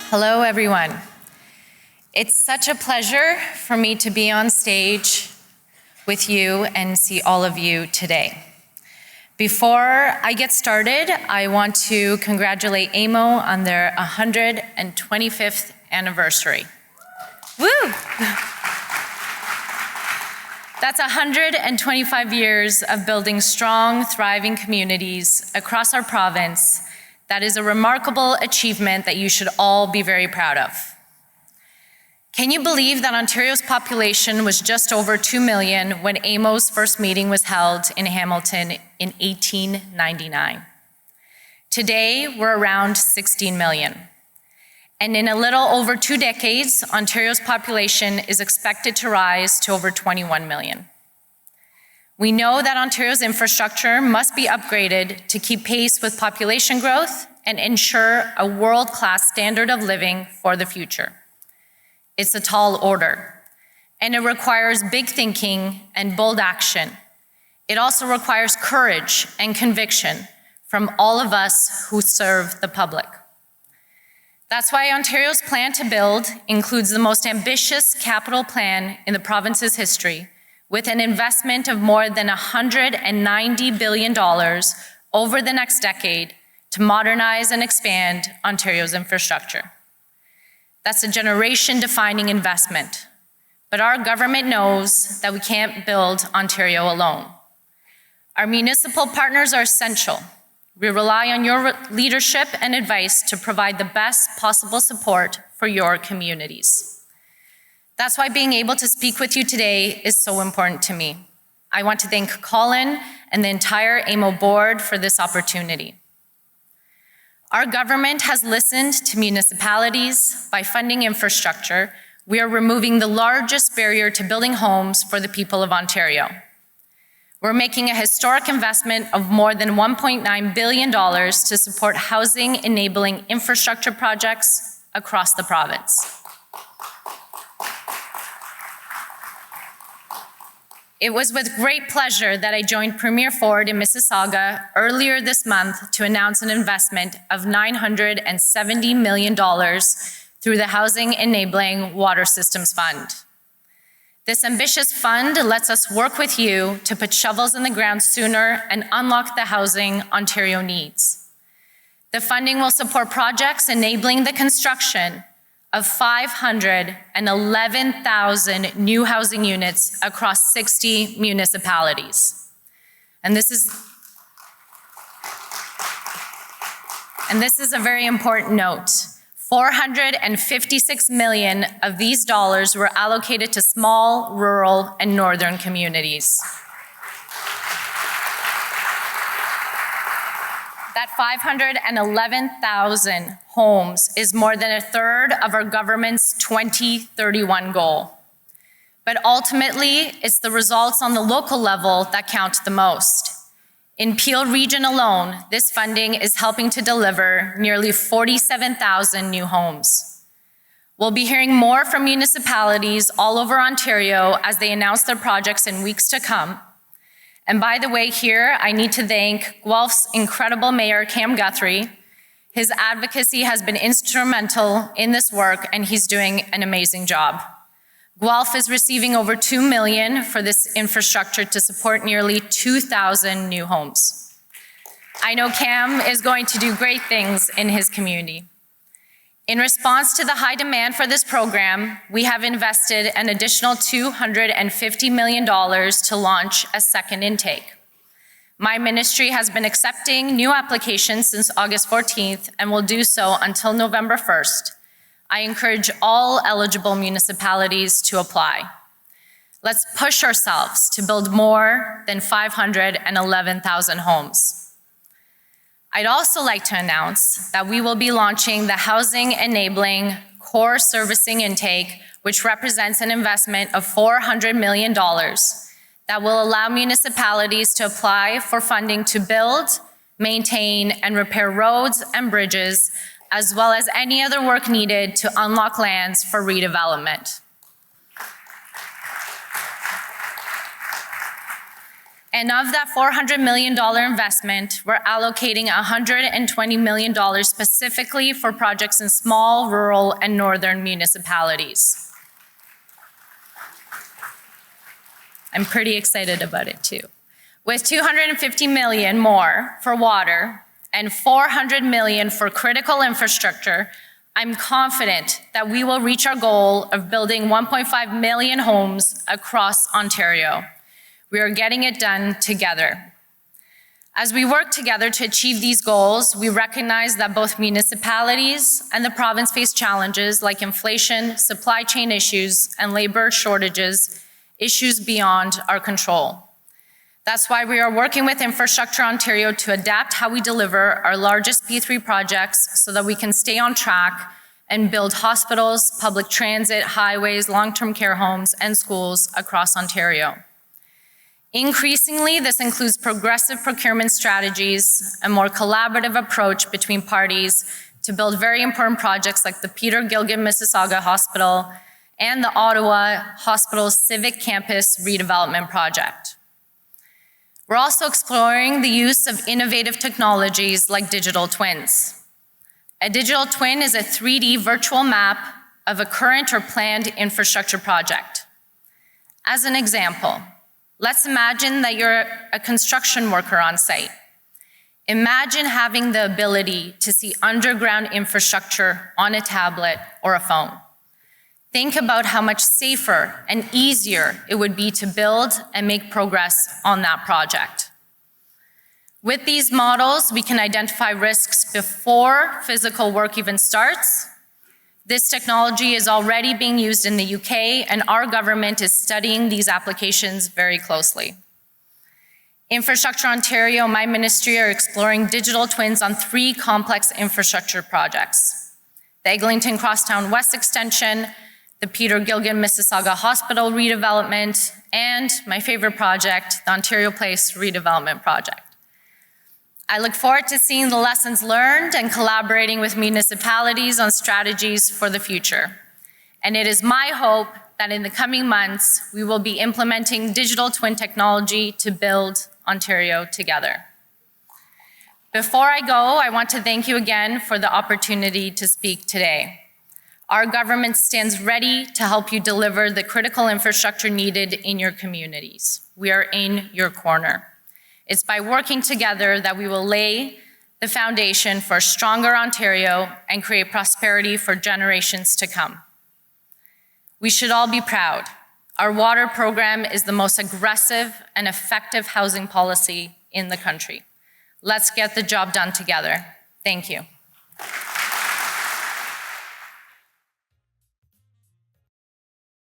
Hello, everyone. It's such a pleasure for me to be on stage with you and see all of you today. Before I get started, I want to congratulate AMO on their 125th anniversary. Woo! That's 125 years of building strong, thriving communities across our province. That is a remarkable achievement that you should all be very proud of. Can you believe that Ontario's population was just over 2 million when AMO's first meeting was held in Hamilton in 1899? Today, we're around 16 million. And in a little over 2 decades, Ontario's population is expected to rise to over 21 million. We know that Ontario's infrastructure must be upgraded to keep pace with population growth and ensure a world-class standard of living for the future. It's a tall order, and it requires big thinking and bold action. It also requires courage and conviction from all of us who serve the public. That's why Ontario's plan to build includes the most ambitious capital plan in the province's history, with an investment of more than $190 billion over the next decade to modernize and expand Ontario's infrastructure. That's a generation-defining investment, but our government knows that we can't build Ontario alone. Our municipal partners are essential. We rely on your leadership and advice to provide the best possible support for your communities. That's why being able to speak with you today is so important to me. I want to thank Colin and the entire AMO board for this opportunity. Our government has listened to municipalities. By funding infrastructure, we are removing the largest barrier to building homes for the people of Ontario. We're making a historic investment of more than $1.9 billion to support housing-enabling infrastructure projects across the province. It was with great pleasure that I joined Premier Ford in Mississauga earlier this month to announce an investment of $970 million through the Housing Enabling Water Systems Fund. This ambitious fund lets us work with you to put shovels in the ground sooner and unlock the housing Ontario needs. The funding will support projects enabling the construction of 511,000 new housing units across 60 municipalities. And this is a very important note. $456 million of these dollars were allocated to small, rural, and northern communities. That 511,000 homes is more than a third of our government's 2031 goal. But ultimately, it's the results on the local level that count the most. In Peel Region alone, this funding is helping to deliver nearly 47,000 new homes. We'll be hearing more from municipalities all over Ontario as they announce their projects in weeks to come. And by the way, here, I need to thank Guelph's incredible mayor, Cam Guthrie. His advocacy has been instrumental in this work, and he's doing an amazing job. Guelph is receiving over $2 million for this infrastructure to support nearly 2,000 new homes. I know Cam is going to do great things in his community. In response to the high demand for this program, we have invested an additional $250 million to launch a second intake. My ministry has been accepting new applications since August 14th and will do so until November 1st. I encourage all eligible municipalities to apply. Let's push ourselves to build more than 511,000 homes. I'd also like to announce that we will be launching the Housing Enabling Core Servicing Intake, which represents an investment of $400 million that will allow municipalities to apply for funding to build, maintain, and repair roads and bridges, as well as any other work needed to unlock lands for redevelopment. And of that $400 million investment, we're allocating $120 million specifically for projects in small, rural, and northern municipalities. I'm pretty excited about it too. With $250 million more for water and $400 million for critical infrastructure, I'm confident that we will reach our goal of building 1.5 million homes across Ontario. We are getting it done together. As we work together to achieve these goals, we recognize that both municipalities and the province face challenges like inflation, supply chain issues, and labor shortages, issues beyond our control. That's why we are working with Infrastructure Ontario to adapt how we deliver our largest P3 projects so that we can stay on track and build hospitals, public transit, highways, long-term care homes, and schools across Ontario. Increasingly, this includes progressive procurement strategies, a more collaborative approach between parties to build very important projects like the Peter Gilgan Mississauga Hospital and the Ottawa Hospital Civic Campus redevelopment project. We're also exploring the use of innovative technologies like digital twins. A digital twin is a 3D virtual map of a current or planned infrastructure project. As an example, let's imagine that you're a construction worker on site. Imagine having the ability to see underground infrastructure on a tablet or a phone. Think about how much safer and easier it would be to build and make progress on that project. With these models, we can identify risks before physical work even starts. This technology is already being used in the UK, and our government is studying these applications very closely. Infrastructure Ontario, my ministry, are exploring digital twins on 3 complex infrastructure projects: the Eglinton Crosstown West Extension, the Peter Gilgan Mississauga Hospital redevelopment, and my favorite project, the Ontario Place redevelopment project. I look forward to seeing the lessons learned and collaborating with municipalities on strategies for the future. And it is my hope that in the coming months, we will be implementing digital twin technology to build Ontario together. Before I go, I want to thank you again for the opportunity to speak today. Our government stands ready to help you deliver the critical infrastructure needed in your communities. We are in your corner. It's by working together that we will lay the foundation for a stronger Ontario and create prosperity for generations to come. We should all be proud. Our water program is the most aggressive and effective housing policy in the country. Let's get the job done together. Thank you.